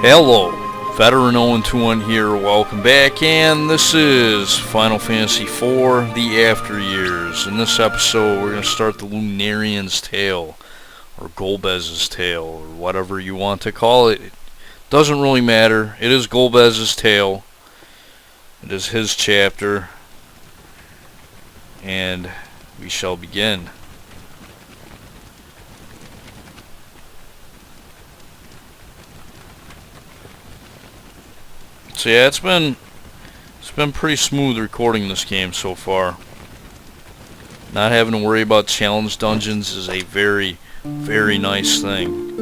Hello, Veteran 021 here, welcome back, and this is Final Fantasy IV, The After Years. In this episode, we're going to start the Lunarian's Tale, or Golbez's Tale, or whatever you want to call it. It doesn't really matter, it is Golbez's Tale, it is his chapter, and we shall begin. So yeah, it's been pretty smooth recording this game so far. Not having to worry about challenge dungeons is a very, very nice thing.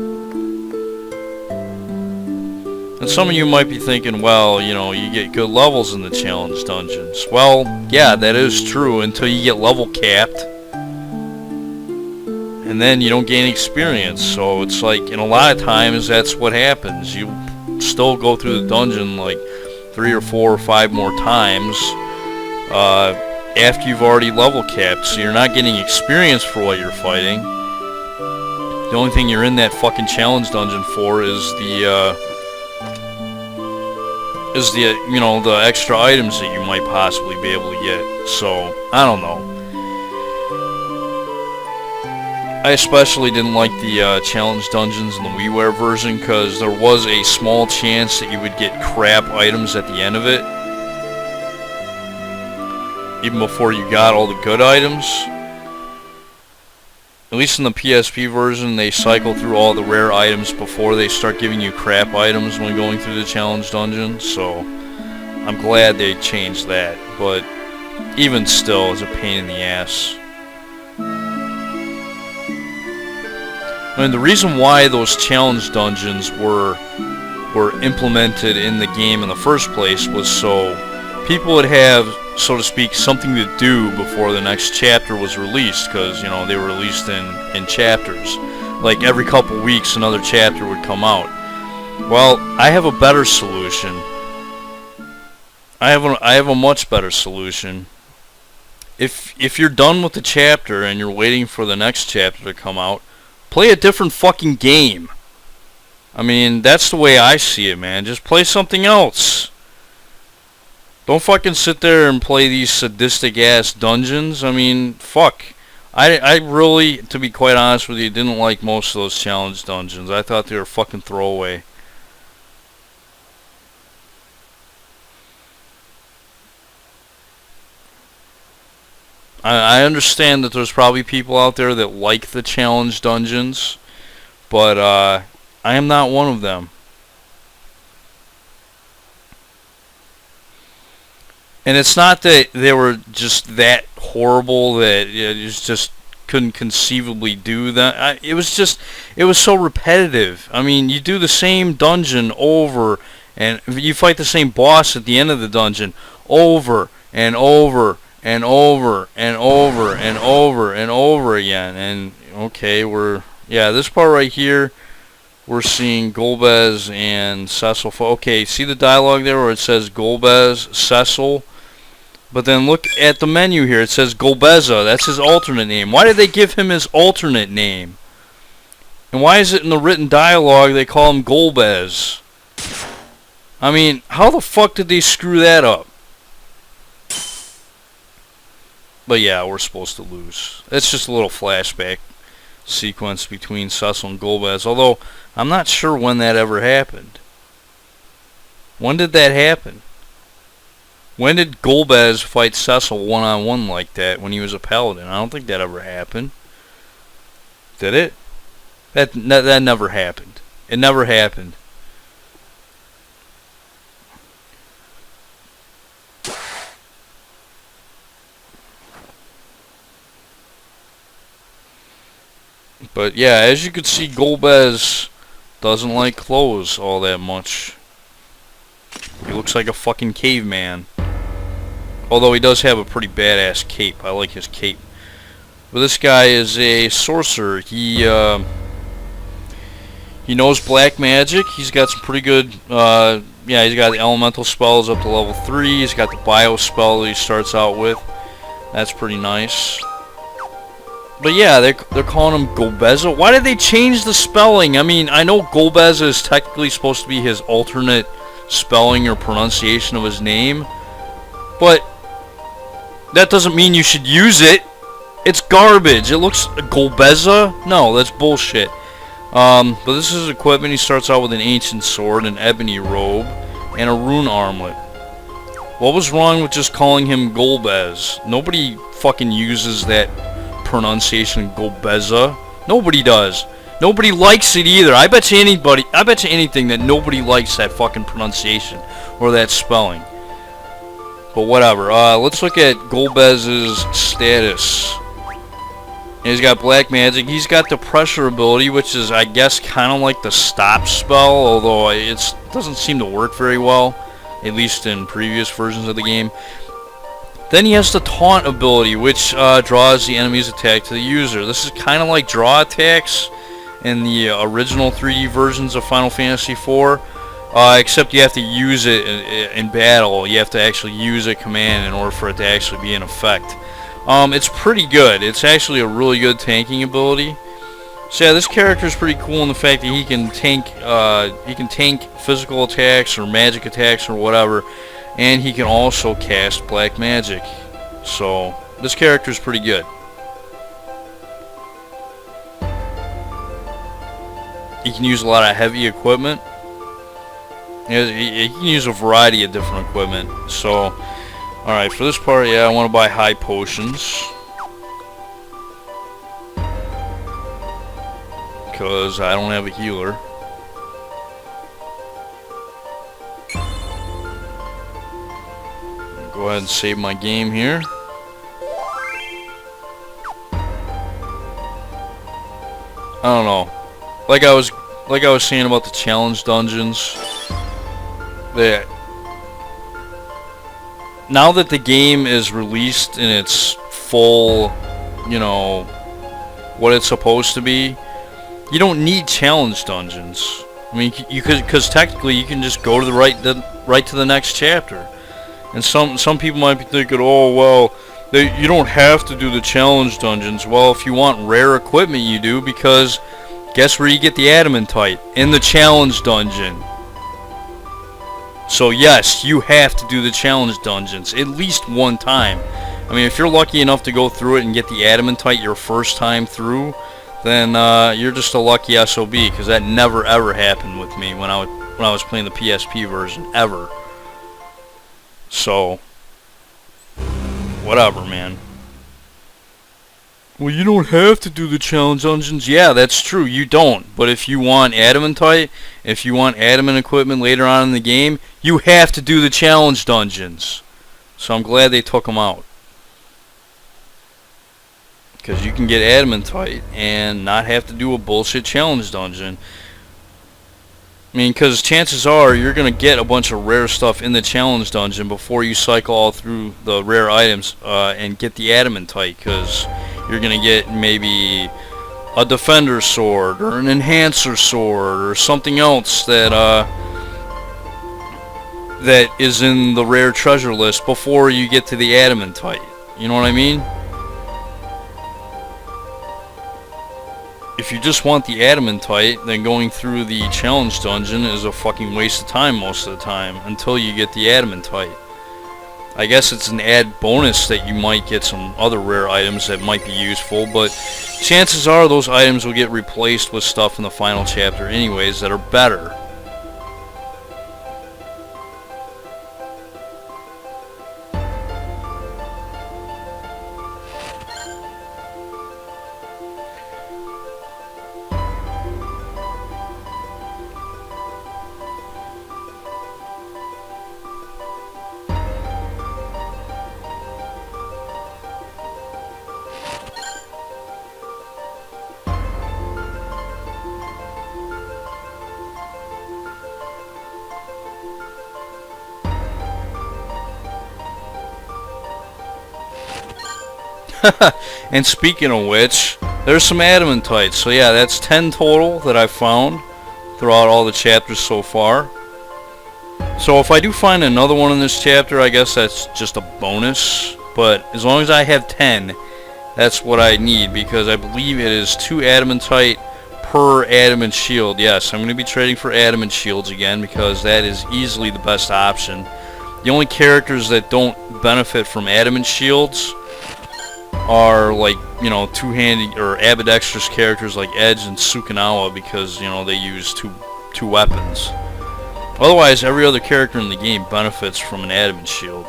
And some of you might be thinking, well, you know, you get good levels in the challenge dungeons. Well, yeah, that is true until you get level capped. And then you don't gain experience. So it's like, in a lot of times, that's what happens. You still go through the dungeon like 3 or 4 or 5 more times after you've already level capped, so you're not getting experience for what you're fighting. The only thing you're in that fucking challenge dungeon for is the you know, the extra items that you might possibly be able to get. So I don't know. I especially didn't like the challenge dungeons in the WiiWare version because there was a small chance that you would get crap items at the end of it, even before you got all the good items. At least in the PSP version, they cycle through all the rare items before they start giving you crap items when going through the challenge dungeon, so I'm glad they changed that, but even still, it's a pain in the ass. I mean, the reason why those challenge dungeons were implemented in the game in the first place was so people would have, so to speak, something to do before the next chapter was released, because, you know, they were released in chapters. Like, every couple weeks another chapter would come out. Well, I have a better solution. I have a much better solution. If you're done with the chapter and you're waiting for the next chapter to come out, play a different fucking game. I mean, that's the way I see it, man. Just play something else. Don't fucking sit there and play these sadistic ass dungeons. I mean, fuck. I really, to be quite honest with you, didn't like most of those challenge dungeons. I thought they were fucking throwaway. I understand that there's probably people out there that like the challenge dungeons, but I am not one of them. And it's not that they were just that horrible that you just couldn't conceivably do that. It was so repetitive. I mean, you do the same dungeon over, and you fight the same boss at the end of the dungeon over and over and over and over and over and over again. And okay, this part right here, we're seeing Golbez and Cecil. Okay, see the dialogue there where it says Golbez, Cecil, but then look at the menu here, it says Golbeza. That's his alternate name. Why did they give him his alternate name? And why is it in the written dialogue they call him Golbez? I mean, how the fuck did they screw that up? But yeah, we're supposed to lose. It's just a little flashback sequence between Cecil and Golbez. Although, I'm not sure when that ever happened. When did that happen? When did Golbez fight Cecil one-on-one like that when he was a paladin? I don't think that ever happened. Did it? That never happened. It never happened. But yeah, as you can see, Golbez doesn't like clothes all that much. He looks like a fucking caveman. Although he does have a pretty badass cape. I like his cape. But this guy is a sorcerer. He knows black magic. He's got some pretty good, he's got the elemental spells up to level 3. He's got the bio spell that he starts out with. That's pretty nice. But yeah, they're calling him Golbez. Why did they change the spelling? I mean, I know Golbez is technically supposed to be his alternate spelling or pronunciation of his name, but that doesn't mean you should use it. It's garbage. It looks Golbeza? No, that's bullshit. But this is his equipment. He starts out with an ancient sword, an ebony robe, and a rune armlet. What was wrong with just calling him Golbez? Nobody fucking uses that pronunciation, Golbeza. Nobody does. Nobody likes it either. I bet you anything that nobody likes that fucking pronunciation or that spelling. But whatever. Let's look at Golbez's status. He's got black magic. He's got the pressure ability, which is, I guess, kind of like the stop spell, although it doesn't seem to work very well, at least in previous versions of the game. Then he has the taunt ability, which draws the enemy's attack to the user. This is kind of like draw attacks in the original 3D versions of Final Fantasy IV, except you have to use it in battle. You have to actually use a command in order for it to actually be in effect. It's pretty good. It's actually a really good tanking ability. So yeah, this character is pretty cool in the fact that he can tank physical attacks or magic attacks or whatever, and he can also cast black magic. So this character is pretty good. He can use a lot of heavy equipment. He can use a variety of different equipment. So, alright, for this part, yeah, I want to buy high potions. Because I don't have a healer. Go ahead and save my game here. I don't know. Like I was saying about the challenge dungeons, that now that the game is released in its full, you know, what it's supposed to be, you don't need challenge dungeons. I mean, you could, because technically you can just go to right to the next chapter. And some people might be thinking, oh well, you don't have to do the challenge dungeons. Well, if you want rare equipment, you do, because guess where you get the adamantite? In the challenge dungeon. So yes, you have to do the challenge dungeons at least one time. I mean, if you're lucky enough to go through it and get the adamantite your first time through, then you're just a lucky SOB, because that never ever happened with me when I was playing the PSP version, ever. So, whatever, man. Well, you don't have to do the challenge dungeons. Yeah, that's true, you don't. But if you want adamantite, if you want adamant equipment later on in the game, you have to do the challenge dungeons. So I'm glad they took them out. Because you can get adamantite and not have to do a bullshit challenge dungeon. I mean, because chances are you're going to get a bunch of rare stuff in the challenge dungeon before you cycle all through the rare items and get the adamantite, because you're going to get maybe a defender sword or an enhancer sword or something else that that is in the rare treasure list before you get to the adamantite. You know what I mean? If you just want the adamantite, then going through the challenge dungeon is a fucking waste of time most of the time until you get the adamantite. I guess it's an add bonus that you might get some other rare items that might be useful, but chances are those items will get replaced with stuff in the final chapter anyways that are better. And speaking of which, there's some adamantite. So yeah, that's 10 total that I've found throughout all the chapters so far. So if I do find another one in this chapter, I guess that's just a bonus. But as long as I have 10, That's what I need, because I believe it is 2 adamantite per adamant shield. Yes, I'm going to be trading for adamant shields again, because that is easily the best option. The only characters that don't benefit from adamant shields are, like, you know, two-handed or ambidextrous characters like Edge and Sukanawa, because, you know, they use two weapons. Otherwise, every other character in the game benefits from an adamant shield.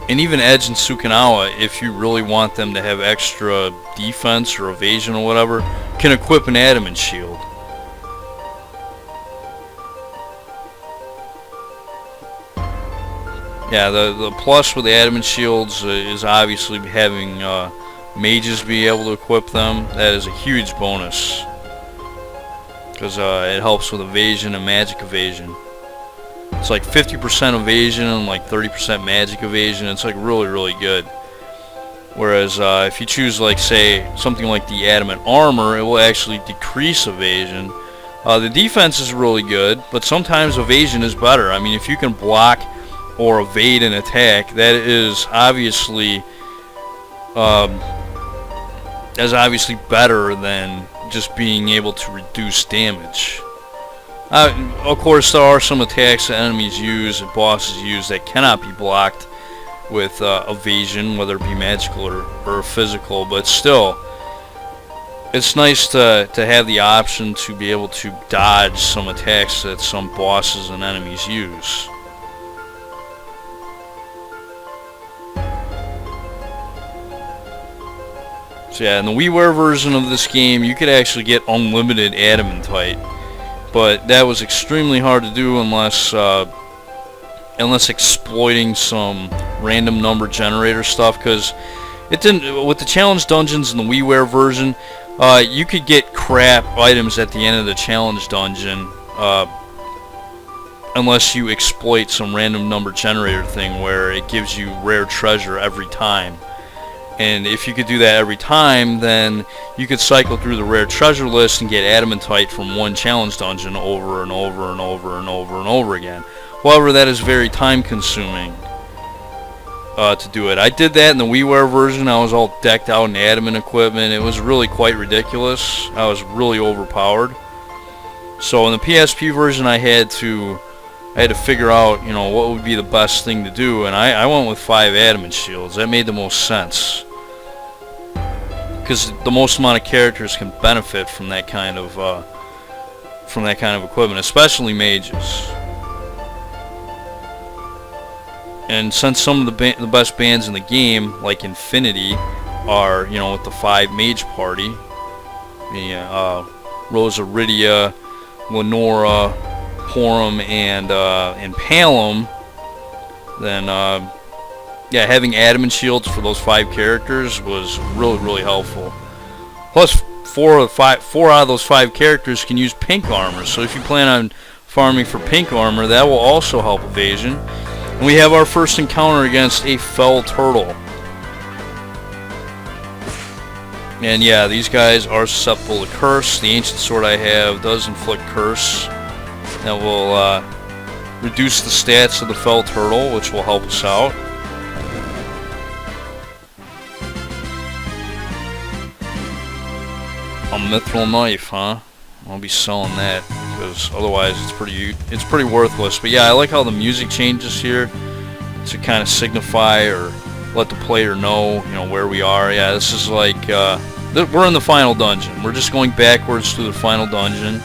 And even Edge and Sukanawa, if you really want them to have extra defense or evasion or whatever, can equip an adamant shield. Yeah, the plus with the adamant shields is obviously having mages be able to equip them. That is a huge bonus, because it helps with evasion and magic evasion. It's like 50% evasion and like 30% magic evasion. It's like really, really good. Whereas if you choose, like, say, something like the adamant armor, it will actually decrease evasion. The defense is really good, but sometimes evasion is better. I mean, if you can block or evade an attack, that is obviously better than just being able to reduce damage. Of course, there are some attacks that enemies use and bosses use that cannot be blocked with evasion, whether it be magical or physical, but still, it's nice to have the option to be able to dodge some attacks that some bosses and enemies use. So yeah, in the WiiWare version of this game, you could actually get unlimited adamantite, but that was extremely hard to do unless exploiting some random number generator stuff, because it didn't. With the challenge dungeons in the WiiWare version, you could get crap items at the end of the challenge dungeon unless you exploit some random number generator thing where it gives you rare treasure every time. And if you could do that every time, then you could cycle through the rare treasure list and get adamantite from one challenge dungeon over and over and over and over and over again. However, that is very time consuming to do it. I did that in the WiiWare version. I was all decked out in adamant equipment. It was really quite ridiculous. I was really overpowered. So in the PSP version, I had to figure out, you know, what would be the best thing to do, and I went with 5 adamant shields. That made the most sense, because the most amount of characters can benefit from that kind of equipment, especially mages. And since some of the best bands in the game, like Infinity, are, you know, with the 5 mage party, Rosaridia, Lenora, Porum, and Palom, then yeah, having adamant shields for those 5 characters was really, really helpful. Plus, 4 out of those 5 characters can use pink armor, so if you plan on farming for pink armor, that will also help evasion. And we have our first encounter against a fell turtle. And yeah, these guys are susceptible to curse. The ancient sword I have does inflict curse. That will reduce the stats of the fell turtle, which will help us out. A mithril knife, huh? I'll be selling that, because otherwise it's pretty worthless. But yeah, I like how the music changes here to kind of signify or let the player know, you know, where we are. Yeah, this is like we're in the final dungeon. We're just going backwards through the final dungeon,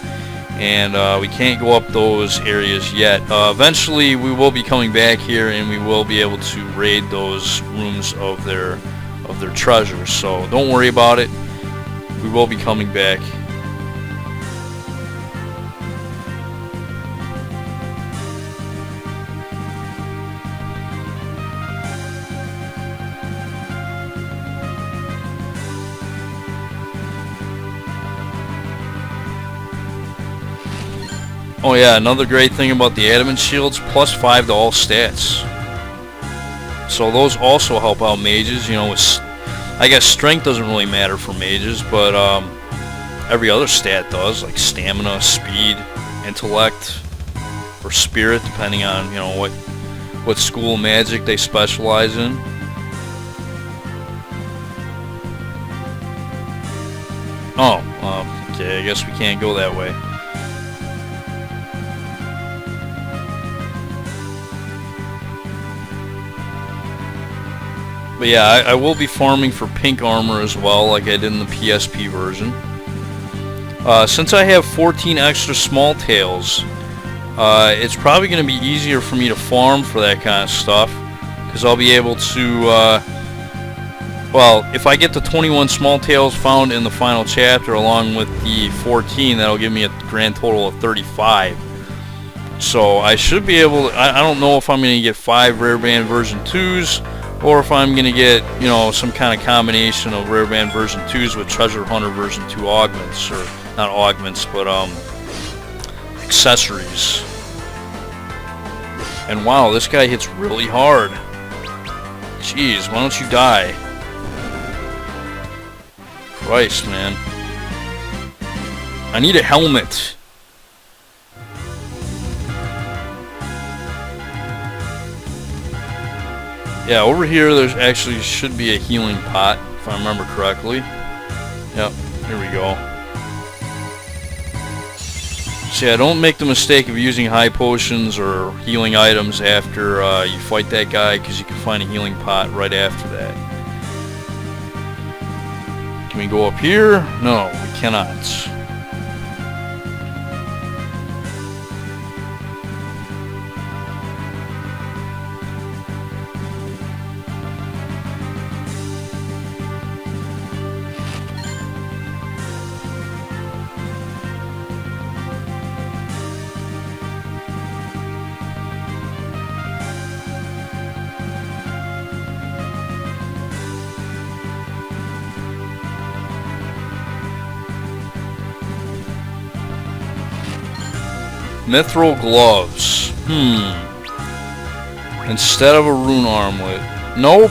and we can't go up those areas yet. Eventually, we will be coming back here, and we will be able to raid those rooms of their treasures. So don't worry about it. We will be coming back. Oh yeah, another great thing about the adamant shields, plus 5 to all stats. So those also help out mages. You know, I guess strength doesn't really matter for mages, but every other stat does, like stamina, speed, intellect, or spirit, depending on, you know, what school of magic they specialize in. Okay, I guess we can't go that way. But yeah, I will be farming for pink armor as well, like I did in the PSP version. Since I have 14 extra small tails, it's probably going to be easier for me to farm for that kind of stuff, because I'll be able to, well, if I get the 21 small tails found in the final chapter along with the 14, that'll give me a grand total of 35. So I should be able to, I don't know if I'm going to get 5 Rare Band version 2s, or if I'm going to get, you know, some kind of combination of Rare Band version 2s with Treasure Hunter version 2 augments, or not augments, but accessories. And wow, this guy hits really hard. Jeez, why don't you die? Christ, man. I need a helmet. Yeah, over here there's actually should be a healing pot, if I remember correctly. Yep, here we go. So yeah, don't make the mistake of using high potions or healing items after you fight that guy, because you can find a healing pot right after that. Can we go up here? No, we cannot. Mithril gloves. Instead of a rune armlet. Nope.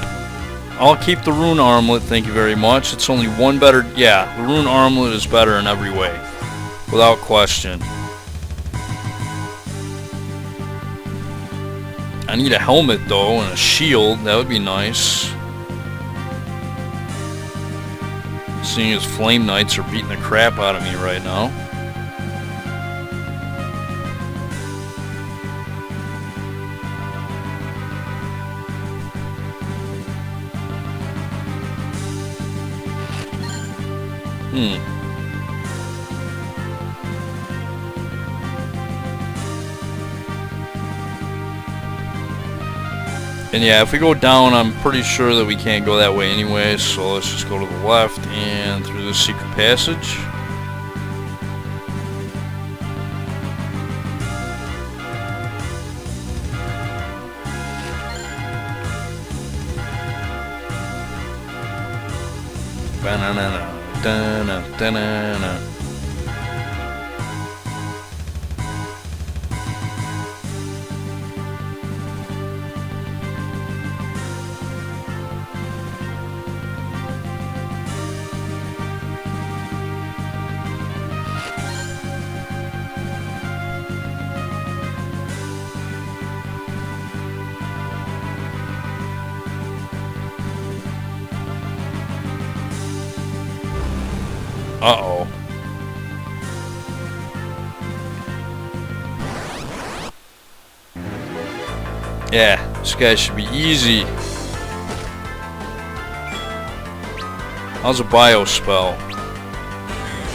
I'll keep the rune armlet, thank you very much. It's only one better. Yeah, the rune armlet is better in every way, without question. I need a helmet though, and a shield. That would be nice. Seeing as Flame Knights are beating the crap out of me right now. And yeah, if we go down, I'm pretty sure that we can't go that way anyway, so let's just go to the left and through the secret passage. Banana, dana, dana. Uh-oh. Yeah, this guy should be easy. How's a bio spell?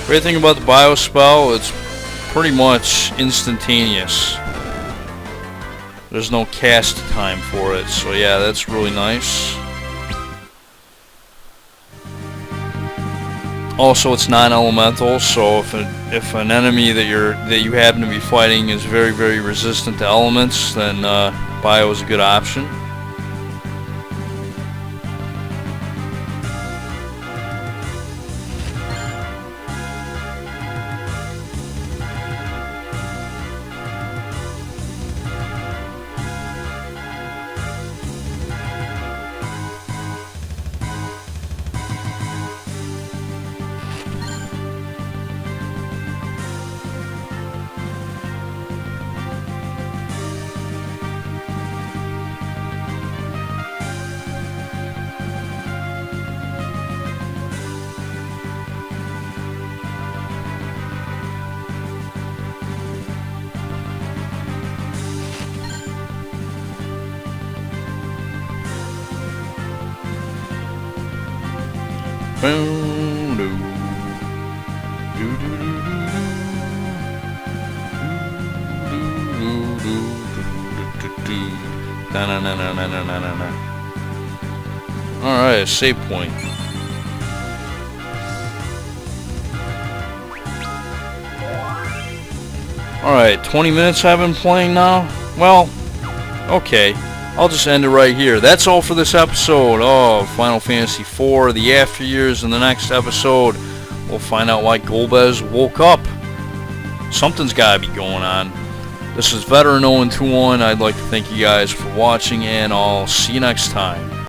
Great thing about the bio spell, it's pretty much instantaneous. There's no cast time for it, so yeah, that's really nice. Also, it's non-elemental, so if an enemy that you happen to be fighting is very, very resistant to elements, then bio is a good option. Boom, doo. Doo, doo, doo, doo, doo, doo. Na na na na na na na na. Alright, save point. Alright, 20 minutes I've been playing now? Well, okay. I'll just end it right here. That's all for this episode of Final Fantasy IV, the after years. In the next episode, we'll find out why Golbez woke up. Something's gotta be going on. This is Veteran 021. I'd like to thank you guys for watching, and I'll see you next time.